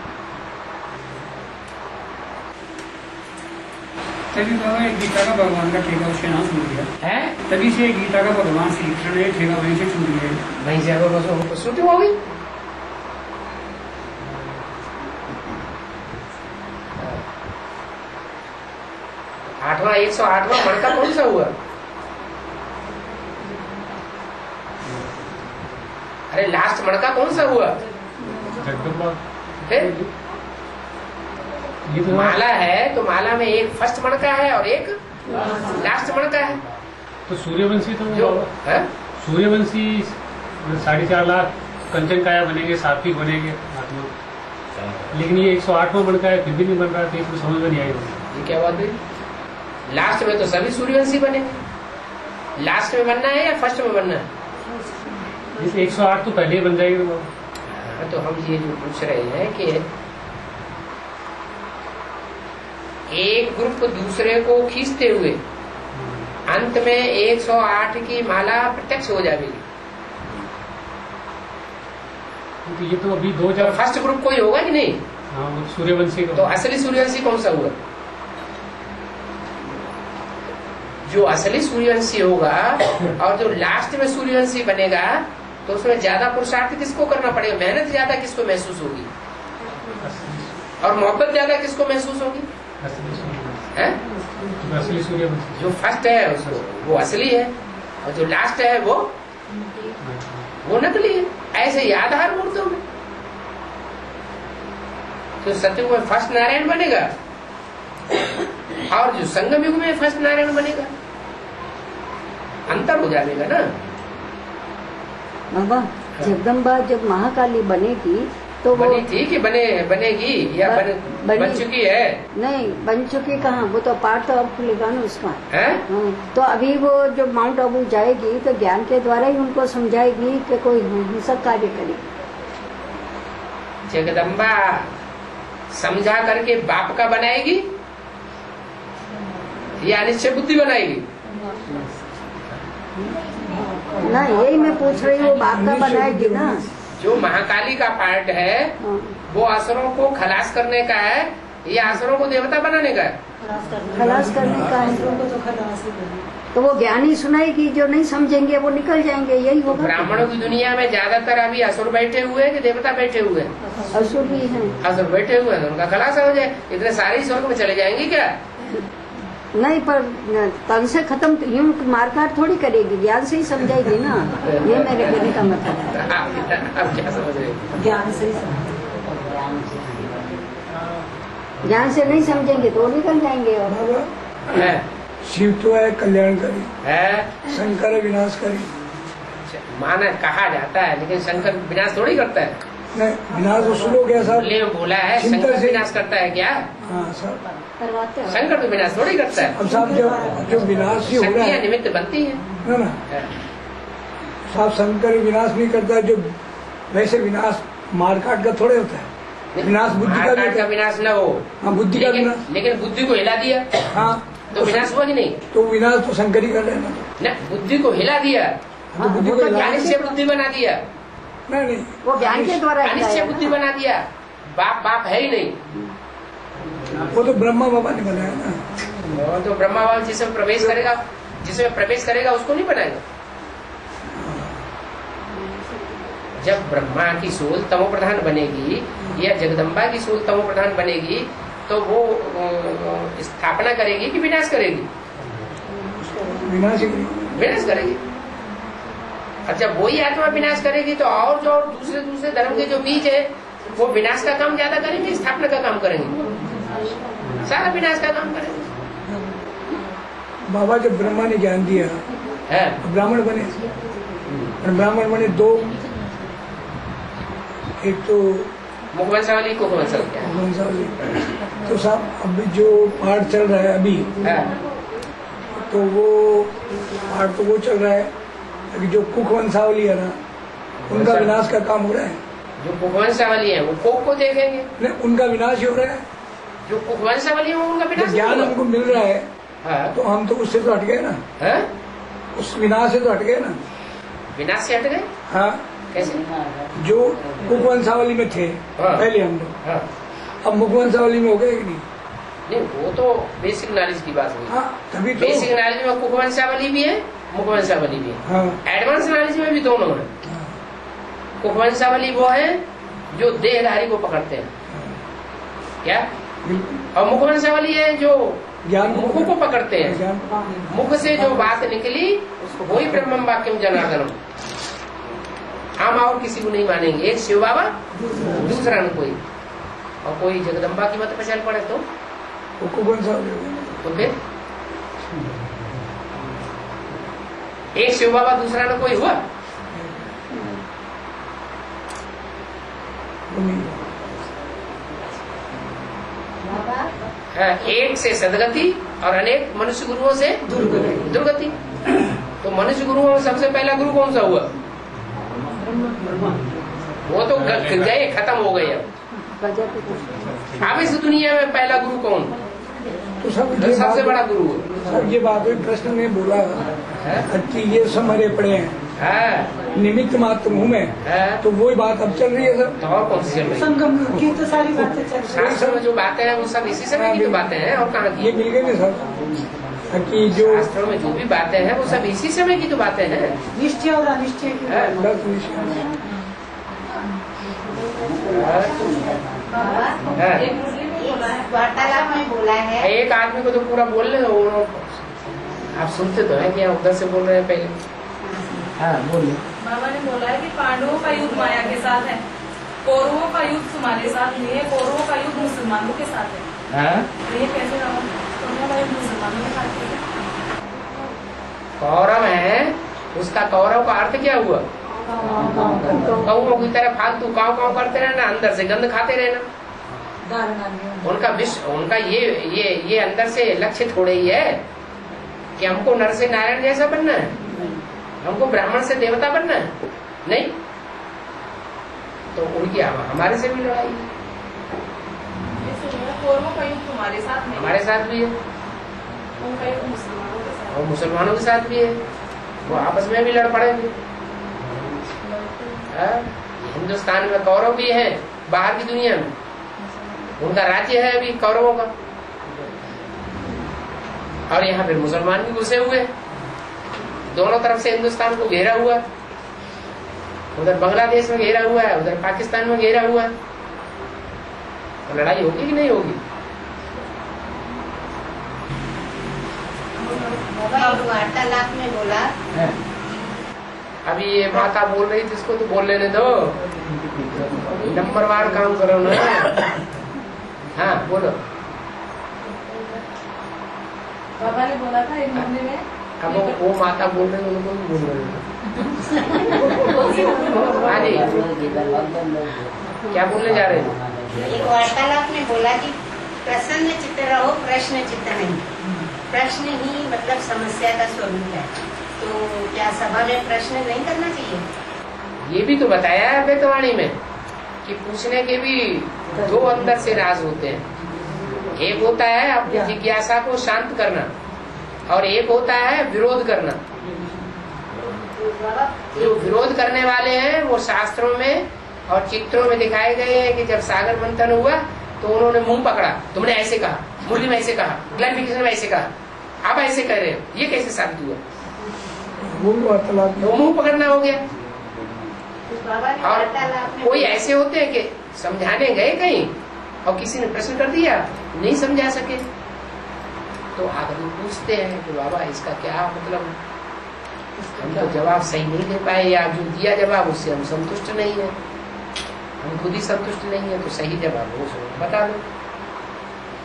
तभी बाबा एक गीता का भगवान का ठेका उसके नाम छूट गया है। तभी से गीता का भगवान श्री कृष्ण ने ठेका वहीं से छूट गया। वहीं से छूटी हो गई। आठवां 108वां मणका कौन सा हुआ? अरे लास्ट मणका कौन सा हुआ? जगदम्बा। फिर तो माला है, तो माला में एक फर्स्ट मणका है और एक लास्ट मणका है। तो सूर्यवंशी तो जो है सूर्यवंशी 4.5 लाख कंचन काया बनेंगे, सात्विक बनेंगे आत्मा। लेकिन ये 108वां मणका है, फिर भी नहीं बन रहा। तो इसको समझ में नहीं आई। ये क्या बात है? लास्ट में तो सभी सूर्यवंशी बनेंगे। लास्ट में बनना है या फर्स्ट में बनना है? जैसे 108 तो पहले ही बन जाएगी। तो हम ये जो पूछ रहे हैं कि एक ग्रुप दूसरे को खींचते हुए अंत में 108 की माला प्रत्यक्ष हो जाएगी। तो ये तो अभी 2000 फर्स्ट ग्रुप कोई होगा कि नहीं? हाँ, सूर्यवंशी का। तो असली सूर्यवंशी कौन सा हुआ? जो असली सूर्यवंशी होगा और जो लास्ट में सूर्यवंशी बनेगा, तो उसमें ज्यादा पुरुषार्थ किसको करना पड़ेगा? मेहनत ज्यादा किसको महसूस होगी और मोहब्बत ज्यादा किसको महसूस होगी? असली सूर्यवंशी। जो फर्स्ट है उसको वो असली है और जो लास्ट है वो नकली है। ऐसे याद हर मूर्तों में। तो सतयुग में फर्स्ट नारायण बनेगा और जो संगम युग में फर्स्ट नारायण बनेगा, अंतर हो जाएगा ना। बाबा जगदम्बा जब महाकाली बनेगी तो वो बनी थी कि बनेगी या बन चुकी है? नहीं, बन चुकी कहाँ? वो तो पार्ट तो अब खुलेगा ना उसका है? तो अभी वो जो माउंट आबू जाएगी तो ज्ञान के द्वारा ही उनको समझाएगी कि कोई हिंसक कार्य करे। जगदम्बा समझा करके बाप का बनाएगी या निश्चय बुद्धि बनाएगी? ना, यही मैं पूछ रही हूँ, बाप का बनाएगी ना। जो महाकाली का पार्ट है वो असुरों को खलास करने का है या असुरों को देवता बनाने का है? खलास करने का है। तो वो ज्ञान ही सुनाएगी, जो नहीं समझेंगे वो निकल जाएंगे, यही होगा। ब्राह्मणों की दुनिया में ज्यादातर अभी असुर बैठे हुए हैं कि देवता बैठे हुए हैं? असुर भी हैं। असुर बैठे हुए हैं, उनका खलासा हो जाए। इतने सारे स्वर्ग में चले जाएंगे क्या? नहीं, पर तन से खत्म यूं मारकाट थोड़ी करेगी, ज्ञान से ही समझाएगी ना। ये मेरे कहने का मतलब है। अब क्या समझ रहे? ज्ञान से ज्ञान से नहीं समझेंगे तो निकल जाएंगे। और शिव तो है कल्याणकारी है, शंकर विनाशकारी। माना कहा जाता है, लेकिन शंकर विनाश थोड़ी करता है। नहीं, विनाश तो सुनो क्या साहब? बोला है शंकर विनाश करता है क्या? हाँ सर, करवाते हैं। शंकर तो विनाश थोड़ी करता है। अब साहब जो विनाश ही हो रहा शक्तियाँ है निमित्त बनती है ना साहब, शंकर विनाश नहीं करता है। जो वैसे विनाश मारकाट का थोड़े होता है, विनाश बुद्धि का मारकाट का विनाश न हो। हाँ, बुद्धि का विनाश। लेकिन बुद्धि को हिला दिया हाँ, तो विनाश हुआ कि नहीं? तो विनाश तो शंकर ही कर रहे हैं ना। न, बुद्धि को हिला दिया तो बुद्धि को ज्ञान से बुद्धि बना दिया। नहीं वो ज्ञान के द्वारा अनिश्चय हिलाया बुद्धि ना। बना दिया। बाप बाप है ही नहीं। वो तो ब्रह्मा बाबा ने बनाया ना। वो तो ब्रह्मा बाबा जिसमें प्रवेश करेगा उसको नहीं बनाएगा। जब ब्रह्मा की सोल तमो प्रधान बनेगी या जगदम्बा की सोल तमो प्रधान बनेगी तो वो स्थापना करेगी कि विनाश करेगी? विनाश करेगी। और जब वही आत्मा विनाश करेगी तो और जो दूसरे धर्म के जो बीज है वो विनाश का काम ज्यादा करेंगे, स्थापना का काम करेंगे, सारा विनाश का काम करेंगे। बाबा जब ब्रह्मा ने ज्ञान दिया है ब्राह्मण बने, और ब्राह्मण बने दो, एक तो मुखवंशावली को वंशावली। तो साहब अभी जो पाठ चल रहा है अभी, तो वो पाठ तो वो चल रहा है कि जो कुक वंशावली है ना, उनका विनाश का काम हो रहा है। जो कुकवंशावली है वो कोक को देखेंगे, नहीं, उनका विनाश ही हो रहा है। जो कुकवंशावली है उनका जो विनाश ज्ञान नहीं हमको मिल रहा है हाँ। तो हम तो उससे तो हट गए ना, है? उस विनाश से तो हट गए ना। विनाश से हट गए हाँ, कैसे? जो कुकवंशावली में थे हाँ। पहले हम लोग, हाँ। अब मुखवंशावली में हो गए कि नहीं? नहीं, वो तो बेसिक नॉलेज की बात हुई। हाँ, तभी तो। बेसिक नॉलेज में कुकवंशावली भी है, मुखवंशावली भी है। हाँ, एडवांस नॉलेज में भी दोनों है। कुकवंशावली वो है जो देहधारी को पकड़ते हैं, क्या? बिल्कुल। और मुखवंशावली है जो ज्ञान मुख को पकड़ते हैं। ज्ञान मुख से जो बात निकली वही ब्रह्मम वाक्यम जनार्दनम। हम और किसी को नहीं मानेंगे, एक शिव बाबा दूसरा न कोई, और कोई जगदम्बा की मत पे चल पड़े तो कुकवंशावली हो गए। तो फिर एक शिव बाबा दूसरा न कोई हुआ? वो नहीं। हाँ, एक से सदगति और अनेक मनुष्य गुरुओं से दुर्गति। तो मनुष्य गुरुओं में सबसे पहला गुरु कौन सा हुआ? वो तो गए, खत्म हो गए। अब इस दुनिया में पहला गुरु कौन? तो सब तो सबसे बड़ा गुरु सब ये बात हुई। कृष्ण ने बोला कि ये सब मरे पड़े हैं, है। निमित्त मात्र हूँ मैं, तो वही बात अब चल रही है सर। तो और कौन सी चल रही है? संगम की तो सारी बातें चल रही शास्त्र में जो बातें हैं वो सब इसी समय की तो बातें हैं, और कहाँ की? ये मिल गई ना सर कि जो शास्त्रों में जो भी बातें हैं वो सब इसी समय की तो बातें हैं। है। निश्चय और अनिश्चय की है। बस निश्चय। है। इस वार्तालाप में बोला है, एक आदमी को तो पूरा बोलने दो, आप सुनते तो हैं कि आप उधर से बोल रहे हैं पहले। हाँ बोलिए। बाबा ने बोला है कि पांडवों का युद्ध माया के साथ है, कौरवों का युद्ध तुम्हारे साथ नहीं है, कौरवों का युद्ध मुसलमानों के साथ है। हाँ? तो ये कैसे रहा? कौरवों का युद्ध मुसलमानों के साथ है। कौरव है, उसका कौरव का अर्थ क्या हुआ? कौओं की तरह फालतू काव काव करते रहना, अंदर से गंद खाते रहना। उनका विश्व, उनका ये अंदर से लक्ष्य थोड़े ही है कि हमको नर से नारायण जैसा बनना है, हमको ब्राह्मण से देवता बनना है, नहीं। तो उनकी हमारे से भी लड़ाई है। कौरवों का युद्ध तुम्हारे साथ नहीं, हमारे साथ भी है, उनका युद्ध मुसलमानों के साथ। और मुसलमानों के साथ भी है, वो आपस में भी लड़ पड़ेंगे। हिंदुस्तान में कौरव भी है, बाहर की दुनिया में उनका राज्य है अभी कौरवों का, और यहाँ फिर मुसलमान भी घुसे हुए, दोनों तरफ से हिंदुस्तान को घेरा हुआ, उधर बांग्लादेश में घेरा हुआ है, उधर पाकिस्तान में घेरा हुआ है। तो लड़ाई होगी कि नहीं होगी? वार्तालाप में बोला, अभी ये माता बोल रही थी, इसको तो बोल लेने दो, नंबरवार काम करो ना। हाँ बोलो। बाबा ने बोला था एक मंदिर में, अब वो माता बोल रहे हैं, उनको भी बोल रहे हैं। हाँ जी, क्या बोलने जा रहे हैं? एक वार्तालाप में बोला कि प्रसन्न चित्त रहो, प्रश्न चित्त नहीं। प्रश्न ही मतलब समस्या का स्वरूप है, तो क्या सभा में प्रश्न नहीं करना चाहिए? ये भी तो बताया है अद्वैतवाणी में कि पूछने के भी दो अंदर से राज होते हैं। एक होता है अपनी जिज्ञासा को शांत करना, और एक होता है विरोध करना। जो विरोध करने वाले हैं वो शास्त्रों में और चित्रों में दिखाए गए हैं कि जब सागर मंथन हुआ तो उन्होंने मुंह पकड़ा, तुमने ऐसे कहा, मुरली में ऐसे कहा, क्लैरिफिकेशन में ऐसे कहा, आप ऐसे कह रहे हो, ये कैसे साबित हुआ? वो मुंह पकड़ना हो गया। और कोई ऐसे होते हैं कि समझाने गए कहीं और किसी ने प्रश्न कर दिया, नहीं समझा सके, तो आदमी पूछते हैं कि बाबा इसका क्या मतलब, हम तो जवाब सही नहीं दे पाए, या जो दिया जवाब उससे हम संतुष्ट नहीं है, हम खुद ही संतुष्ट नहीं है, तो सही जवाब वो बता दो।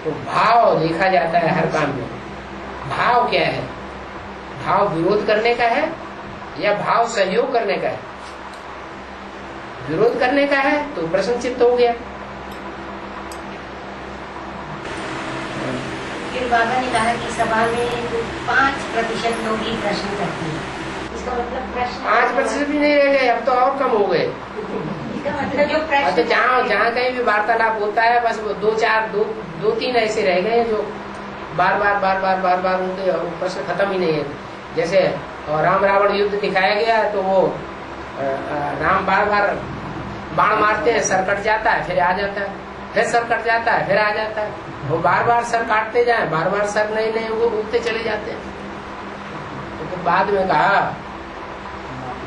तो भाव देखा जाता है हर काम में। भाव क्या है? भाव विरोध करने का है या भाव सहयोग करने का है? विरोध करने का है तो प्रश्न चित्त हो गया। फिर बाबा ने कहा कि सभा में 5% लोग ही प्रश्न करते हैं, इसका मतलब प्रश्न 5% भी नहीं रह गए, अब तो और कम हो गए। इसका मतलब जो प्रश्न तो जहाँ कहीं भी वार्तालाप होता है बस वो 2-3 ऐसे रह गए जो बार बार उनके प्रश्न खत्म ही नहीं है। जैसे राम रावण युद्ध दिखाया गया तो वो राम बार बाण मारते हैं, सर कट जाता है, फिर आ जाता है, फिर सर कट जाता है, फिर आ जाता है, वो बार सर काटते जाए, बार सर नए वो उगते चले जाते हैं। तो बाद में कहा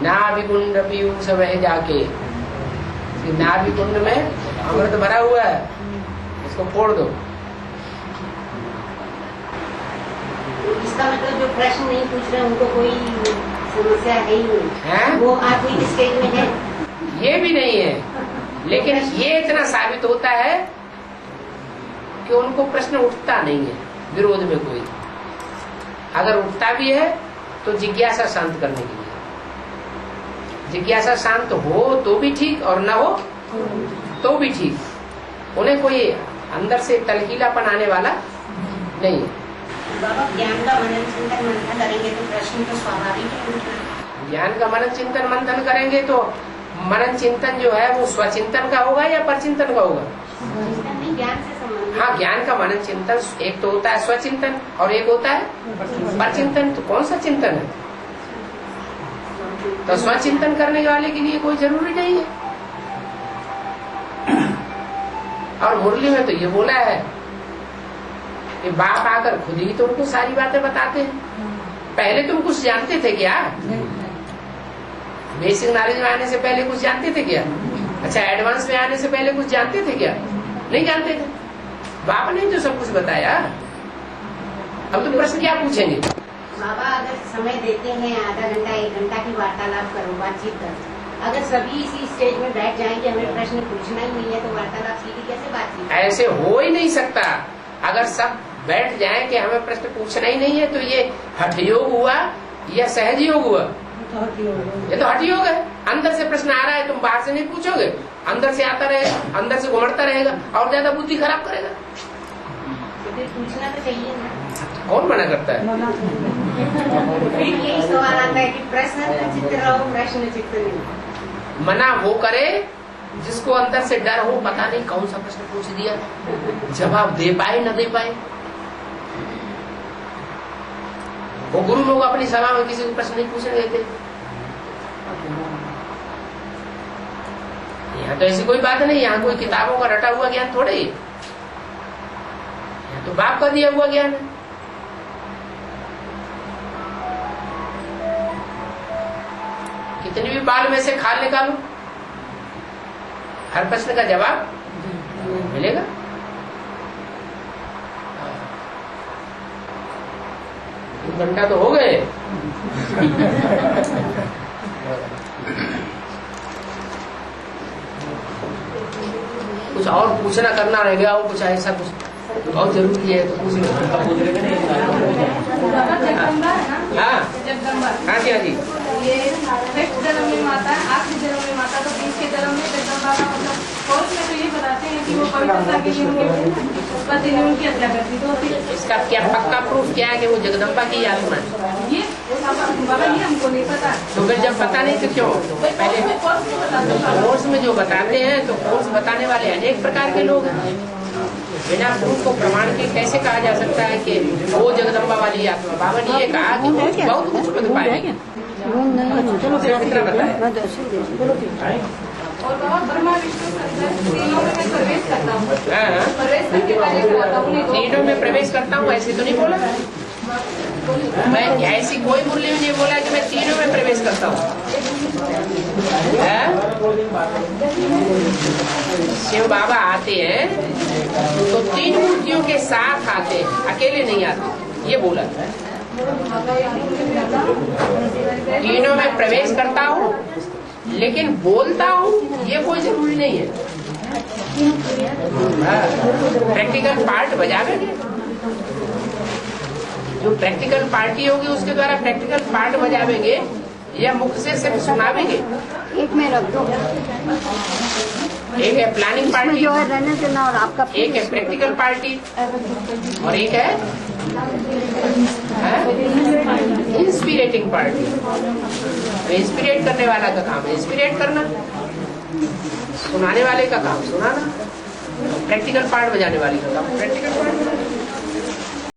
नाभिकुंड पीयूष वह जाके, नाभिकुंड में अमृत भरा हुआ है, इसको फोड़ दो। इसका मतलब जो प्रश्न नहीं पूछ रहे उनको कोई समस्या है ही नहीं है? वो आत्मिक स्टेज में है, ये भी नहीं है, लेकिन ये इतना साबित होता है कि उनको प्रश्न उठता नहीं है विरोध में कोई। अगर उठता भी है तो जिज्ञासा शांत करने के लिए, जिज्ञासा शांत हो तो भी ठीक और न हो तो भी ठीक, उन्हें कोई अंदर से तलकीलापन आने वाला नहीं है। बाबा ज्ञान का मनन चिंतन मंथन करेंगे तो प्रश्न तो स्वाभाविक है। ज्ञान का मनन चिंतन मंथन करेंगे तो मनन चिंतन जो है वो स्वचिंतन का होगा या परचिंतन का होगा? नहीं, ज्ञान से संबंधित। हाँ, ज्ञान का मनन चिंतन एक तो होता है स्वचिंतन और एक होता है परचिंतन। तो कौन सा चिंतन है? तो स्वचिंतन करने वाले के लिए कोई जरूरी नहीं है। और मुरली में तो ये बोला है कि बाप आकर खुद ही तो उनको सारी बातें बताते हैं। पहले तुम कुछ जानते थे क्या? बेसिक नॉलेज में आने से पहले कुछ जानते थे क्या? अच्छा, एडवांस में आने से पहले कुछ जानते थे क्या? नहीं जानते थे। बाप ने तो सब कुछ बताया। अब तुम प्रश्न क्या पूछेंगे? बाबा अगर समय देते हैं, आधा घंटा 1 घंटा की वार्तालाप करो, बातचीत करो, अगर सभी इसी स्टेज में बैठ जाएं कि हमें प्रश्न पूछना ही नहीं है तो वार्तालाप सीधी कैसे बातचीत? ऐसे हो ही नहीं सकता। अगर सब बैठ जाए कि हमें प्रश्न पूछना ही नहीं है तो ये हठ योग हुआ या सहज योग हुआ? ये तो हठ योग है। अंदर से प्रश्न आ रहा है, तुम बाहर से नहीं पूछोगे, अंदर से आता रहेगा, अंदर से घुमड़ता रहेगा और ज्यादा बुद्धि खराब करेगा। तो फिर पूछना तो चाहिए ना। कौन मना करता है? फिर यही सवाल आता है कि प्रश्न चित्त रहो, प्रश्न चित्त नहीं। मना वो करे जिसको अंदर से डर हो, पता नहीं कौन सा प्रश्न पूछ दिया, जवाब दे पाए न दे पाए। वो गुरु लोग अपनी सभा में किसी को प्रश्न नहीं पूछने देते। यहाँ तो ऐसी कोई बात नहीं, यहाँ कोई किताबों का रटा हुआ ज्ञान थोड़े ही, यहाँ तो बाप का दिया हुआ ज्ञान है। कितनी भी बाल में से खाल निकालो, हर प्रश्न का जवाब मिलेगा। 2 घंटा तो हो गए। कुछ और पूछना करना रह गया हो, कुछ ऐसा कुछ बहुत जरूरी है तो पूछ लो। हाँ हाँ जी, ये नेक्स्ट जन्म में माता, आखिरी जन्म में माता, तो बीच के जन्म में जगदम्बा का मतलब कोर्स में तो ये बताते हैं कि वो पवित्रता के लिए पति ने उनकी हत्या कर दी। तो इसका क्या पक्का प्रूफ क्या है कि वो जगदम्बा की आत्मा है? ये बाबा ये हमको नहीं पता। तो फिर जब पता नहीं तो क्यों पहले कोर्स में जो बताते हैं, तो कोर्स बताने वाले अनेक प्रकार के लोग हैं। बिना प्रूफ को प्रमाण के कैसे कहा जा सकता है कि वो जगदम्बा वाली आत्मा? बाबा ने ये कहा कि बहुत कुछ बता पाएगी। सिर्फ इतना बताया। और बाबा ब्रह्मा विष्णु शंकर तीनों में मैं प्रवेश करता हूँ, हाँ, प्रवेश करके पहले कराता हूँ। तीनों में प्रवेश करता हूँ ऐसे तो नहीं बोला। मैं ऐसी कोई मुरली में नहीं बोला कि मैं तीनों में प्रवेश करता हूँ। शिव बाबा आते हैं तो तीन मूर्तियों के साथ आते हैं, अकेले नहीं आते, ये बोला। तीनों में प्रवेश करता हूँ लेकिन बोलता हूँ ये कोई जरूरी नहीं है। प्रैक्टिकल पार्ट बजावेंगे, जो प्रैक्टिकल पार्टी होगी उसके द्वारा प्रैक्टिकल पार्ट बजावेंगे या मुख से सिर्फ सुनावेंगे। एक में रख दो, एक है प्लानिंग पार्टी, जो है रहने देना, और आपका एक है प्रैक्टिकल पार्टी, और एक है इंस्पिरेटिंग पार्टी। इंस्पिरेट करने वाला का काम है इंस्पिरेट करना, सुनाने वाले का काम सुनाना, प्रैक्टिकल पार्ट बजाने वाले का काम प्रैक्टिकल पार्ट।